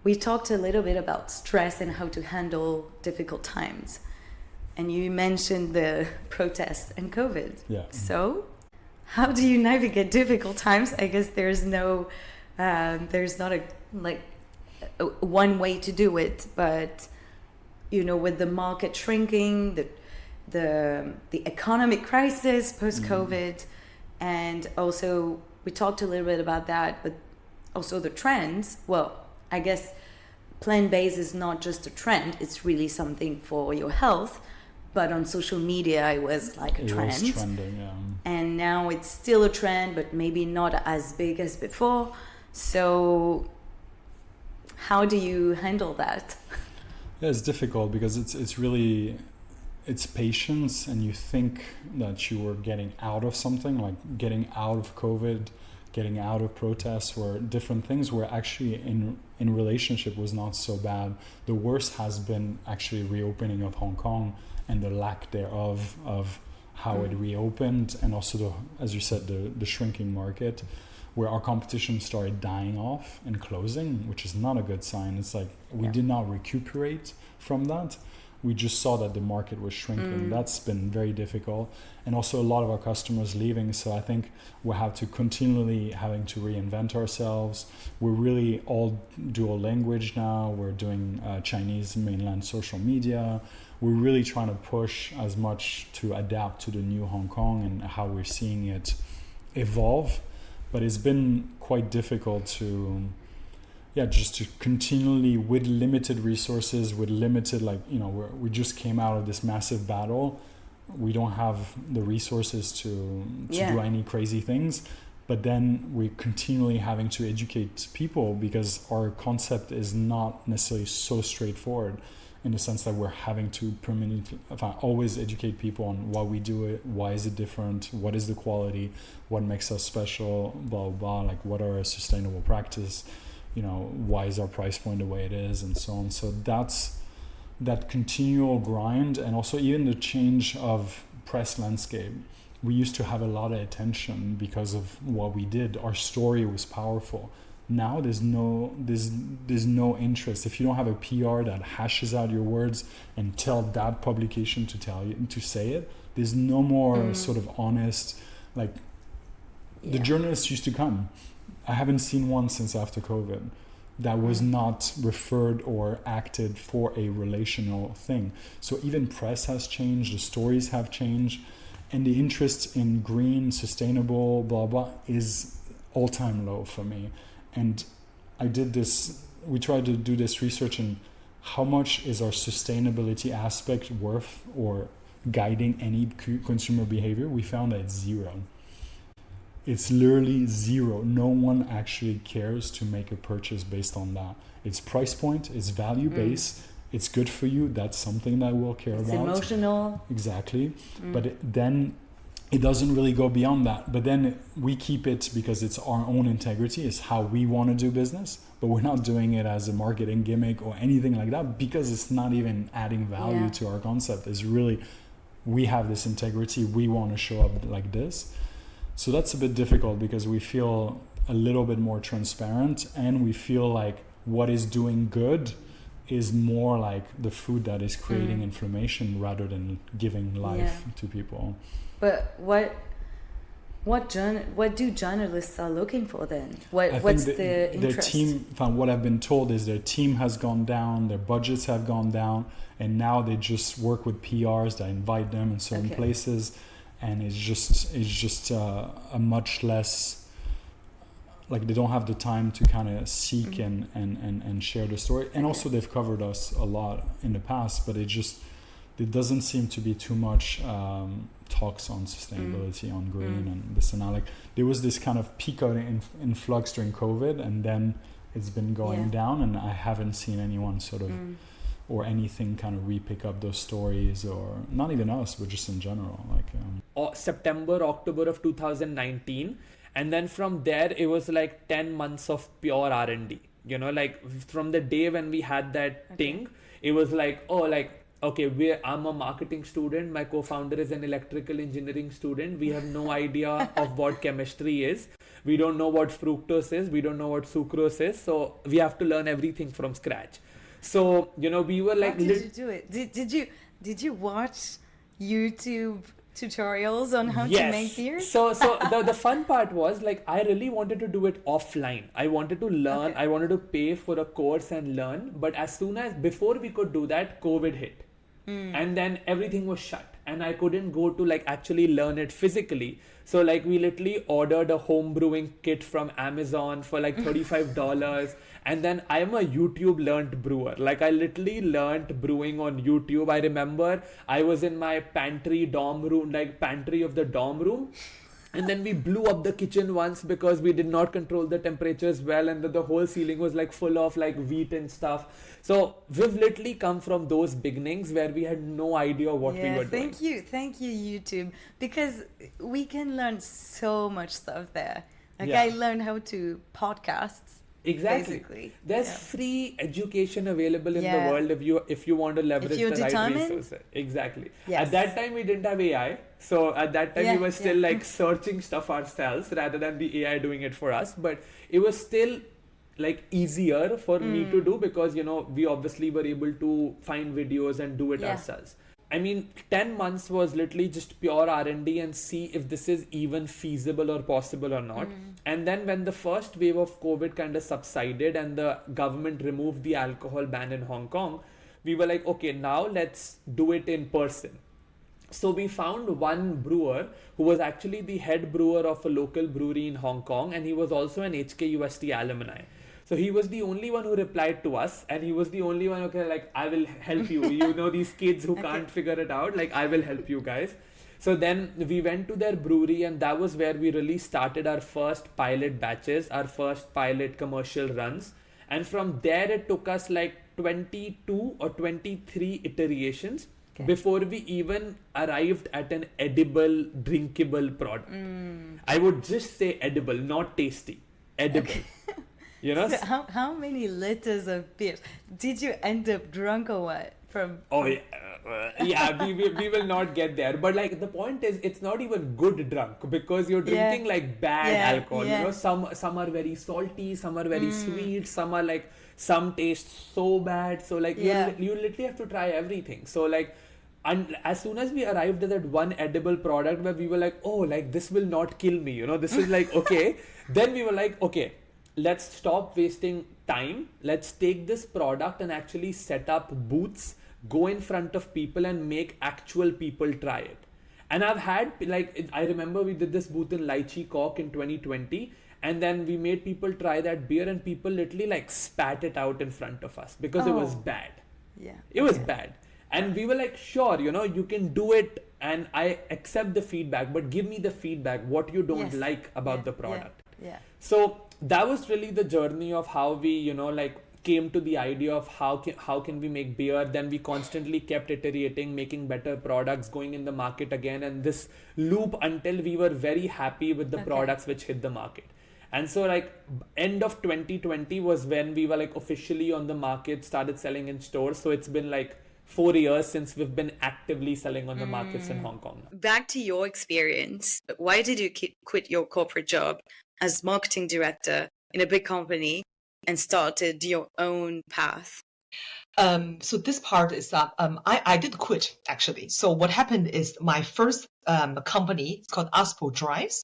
we talked a little bit about stress and how to handle difficult times. And you mentioned the protests and COVID. Yeah. So how do you navigate difficult times? I guess there's not a one way to do it, but with the market shrinking, the economic crisis post-COVID, and also we talked a little bit about that, but also the trends. Well, I guess plant-based is not just a trend, it's really something for your health, but on social media it was like a trend. It was trending, yeah. And now it's still a trend, but maybe not as big as before. So how do you handle that? Yeah, it's difficult because it's patience, and you think that you were getting out of something, like getting out of COVID, getting out of protests, or different things, where actually in relationship was not so bad. The worst has been actually reopening of Hong Kong and the lack thereof of how it reopened, and also as you said, the shrinking market, where our competition started dying off and closing, which is not a good sign. It's like we did not recuperate from that. We just saw that the market was shrinking. That's been very difficult. And also a lot of our customers leaving. So I think we have to continually having to reinvent ourselves. We're really all dual language now. We're doing Chinese mainland social media. We're really trying to push as much to adapt to the new Hong Kong and how we're seeing it evolve. But it's been quite difficult to just to continually, with limited resources, with limited, we just came out of this massive battle. We don't have the resources to do any crazy things, but then we're continually having to educate people because our concept is not necessarily so straightforward, in the sense that we're having to always educate people on why we do it, why is it different, what is the quality, what makes us special, blah, blah, like what are our sustainable practice, why is our price point the way it is, and so on. So that's that continual grind, and also even the change of press landscape. We used to have a lot of attention because of what we did. Our story was powerful. Now there's no interest. If you don't have a PR that hashes out your words and tell that publication to say it, there's no more sort of honest, the journalists used to come. I haven't seen one since after COVID that was not referred or acted for a relational thing. So even press has changed, the stories have changed, and the interest in green, sustainable, blah, blah, is all-time low for me. And we tried to do this research in how much is our sustainability aspect worth or guiding any consumer behavior. We found that it's zero. It's literally zero. No one actually cares to make a purchase based on that. It's price point, it's value based, it's good for you. That's something that we'll care about. It's emotional. Exactly. But then it doesn't really go beyond that. But then we keep it because it's our own integrity. It's how we want to do business. But we're not doing it as a marketing gimmick or anything like that, because it's not even adding value to our concept. It's really, we have this integrity. We want to show up like this. So that's a bit difficult because we feel a little bit more transparent, and we feel like what is doing good is more like the food that is creating inflammation rather than giving life to people. But what do journalists are looking for then? What's the interest? Their team, what I've been told is their team has gone down, their budgets have gone down, and now they just work with PRs that invite them in certain places. And it's just a much less, like they don't have the time to kind of seek and share the story. And also they've covered us a lot in the past, but it doesn't seem to be too much talks on sustainability, on green and this and that. Like there was this kind of peak out in flux during COVID, and then it's been going down, and I haven't seen anyone sort of or anything kind of re-pick up those stories, or not even us, but just in general. September, October of 2019. And then from there, it was like 10 months of pure R&D. From the day when we had that thing, it was like, I'm a marketing student. My co-founder is an electrical engineering student. We have no idea of what chemistry is. We don't know what fructose is. We don't know what sucrose is. So we have to learn everything from scratch. So, we were like... How did you do it? Did you watch YouTube tutorials on how to make beer? So the fun part was like I really wanted to do it offline. I wanted to learn. Okay. I wanted to pay for a course and learn. But before we could do that, COVID hit. And then everything was shut. And I couldn't go to like actually learn it physically. So like we literally ordered a home brewing kit from Amazon for like $35. And then I'm a YouTube learned brewer. Like I literally learned brewing on YouTube. I remember I was in my pantry of the dorm room. And then we blew up the kitchen once because we did not control the temperatures well, and the whole ceiling was like full of like wheat and stuff. So we've literally come from those beginnings where we had no idea what we were doing. Thank you, YouTube, because we can learn so much stuff there. Like Yeah. I learned how to podcasts. Exactly. Basically. There's Yeah. free education available in the Yeah. world if you want to leverage you're the right determined. resources. Exactly. Yes. At that time we didn't have AI. So at that time we were still Yeah. like searching stuff ourselves rather than the AI doing it for us. But it was still like easier for me to do because we obviously were able to find videos and do it Yeah. ourselves. I mean, 10 months was literally just pure R&D and see if this is even feasible or possible or not. And then when the first wave of COVID kind of subsided and the government removed the alcohol ban in Hong Kong, we were like, okay, now let's do it in person. So we found one brewer who was actually the head brewer of a local brewery in Hong Kong, and he was also an HKUST alumni. So he was the only one who replied to us, and he was the only one, okay, like, I will help you. These kids who can't figure it out, like, I will help you guys. So then we went to their brewery, and that was where we really started our first pilot batches, our first pilot commercial runs. And from there, it took us like 22 or 23 iterations before we even arrived at an edible, drinkable product. I would just say edible, not tasty. Edible. So how many liters of beer did you end up drunk or what? We will not get there. But like the point is, it's not even good drunk because you're drinking like bad alcohol. Yeah. Some are very salty, some are very sweet, some taste so bad. So like you literally have to try everything. So like, and as soon as we arrived at that one edible product where we were like, oh, like this will not kill me, this is like okay. Then we were like, okay, let's stop wasting time. Let's take this product and actually set up booths, go in front of people and make actual people try it. And I've had I remember we did this booth in Lychee Cork in 2020, and then we made people try that beer and people literally like spat it out in front of us because it was bad. Yeah. It was bad. And we were like, sure, you can do it and I accept the feedback, but give me the feedback, what you don't like about the product. Yeah. So that was really the journey of how we, came to the idea of how can we make beer. Then we constantly kept iterating, making better products, going in the market again, and this loop until we were very happy with the products which hit the market. And so like end of 2020 was when we were like officially on the market, started selling in stores. So it's been like 4 years since we've been actively selling on the markets in Hong Kong. Back to your experience, why did you quit your corporate job as marketing director in a big company and started your own path? So this part is that I did quit actually. So what happened is my first company, it's called Aspo Drives.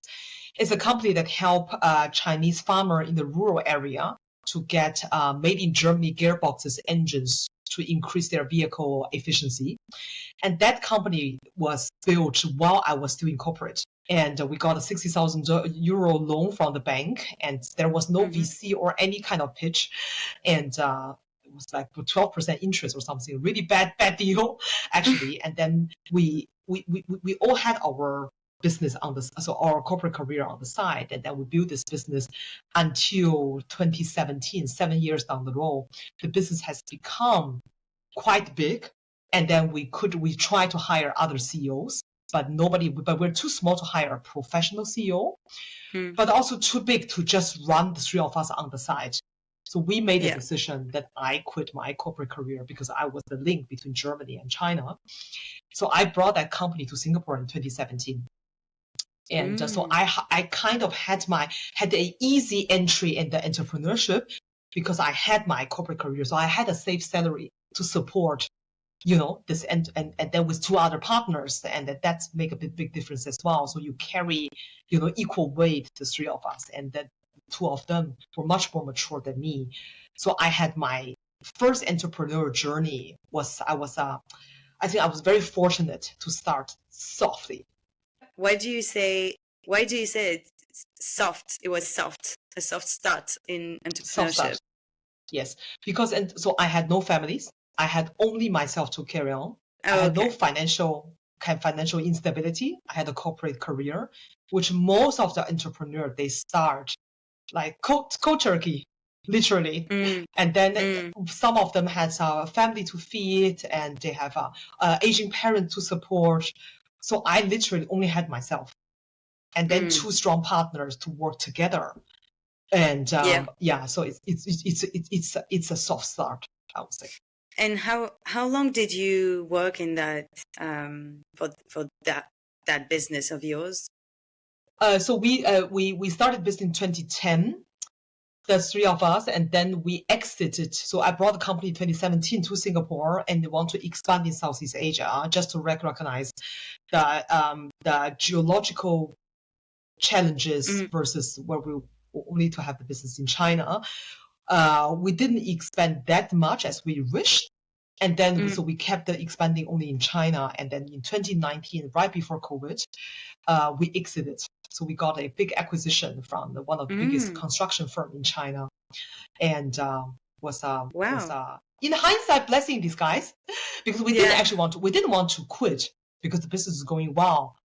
It's a company that help Chinese farmer in the rural area to get made in Germany gearboxes, engines to increase their vehicle efficiency. And that company was built while I was still in corporate. And we got a 60,000 euro loan from the bank, and there was no VC or any kind of pitch. And it was like 12% interest or something, really bad deal, actually. And then we all had our business so our corporate career on the side, and then we built this business until 2017, 7 years down the road. The business has become quite big, and then we try to hire other CEOs, but we're too small to hire a professional CEO, but also too big to just run the three of us on the side. So we made a decision that I quit my corporate career because I was the link between Germany and China. So I brought that company to Singapore in 2017. And so I kind of had an easy entry in the entrepreneurship because I had my corporate career. So I had a safe salary to support, this, and then with two other partners, and that's make a big difference as well. So you carry, equal weight, the three of us, and then two of them were much more mature than me. So I had my first entrepreneur journey I think I was very fortunate to start softly. Why do you say it's soft? It was soft, a soft start in Soft entrepreneurship. start. Yes, because so I had no families. I had only myself to carry on. I had no financial instability. I had a corporate career, which most of the entrepreneur, they start like cold turkey, literally. And then some of them has a family to feed, and they have a aging parent to support. So I literally only had myself, and then two strong partners to work together. And so it's a soft start, I would say. And how long did you work in that for that business of yours? So we started business in 2010, the three of us, and then we exited. So I brought the company in 2017 to Singapore, and they want to expand in Southeast Asia, just to recognize the geological challenges versus where we only to have the business in China. We didn't expand that much as we wished. And then so we kept the expanding only in China. And then in 2019, right before COVID, we exited. So we got a big acquisition from one of the biggest construction firm in China, and was in hindsight blessing in disguise, because we didn't want to quit because the business is going well.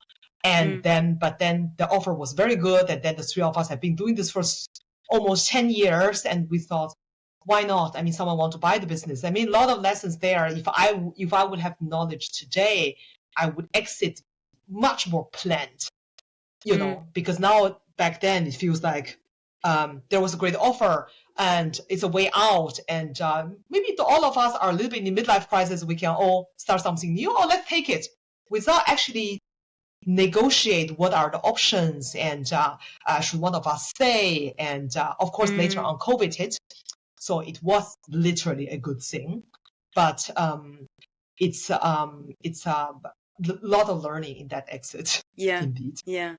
And but then the offer was very good, and then the three of us have been doing this for almost 10 years, and we thought, why not? I mean, someone want to buy the business. I mean, a lot of lessons there. If I would have knowledge today, I would exit much more planned, because now back then it feels like there was a great offer and it's a way out, and maybe all of us are a little bit in the midlife crisis. We can all start something new, or let's take it without actually negotiate what are the options, and should one of us stay. And of course, later on, COVID hit. So it was literally a good thing, but it's a lot of learning in that exit. Yeah, indeed. Yeah.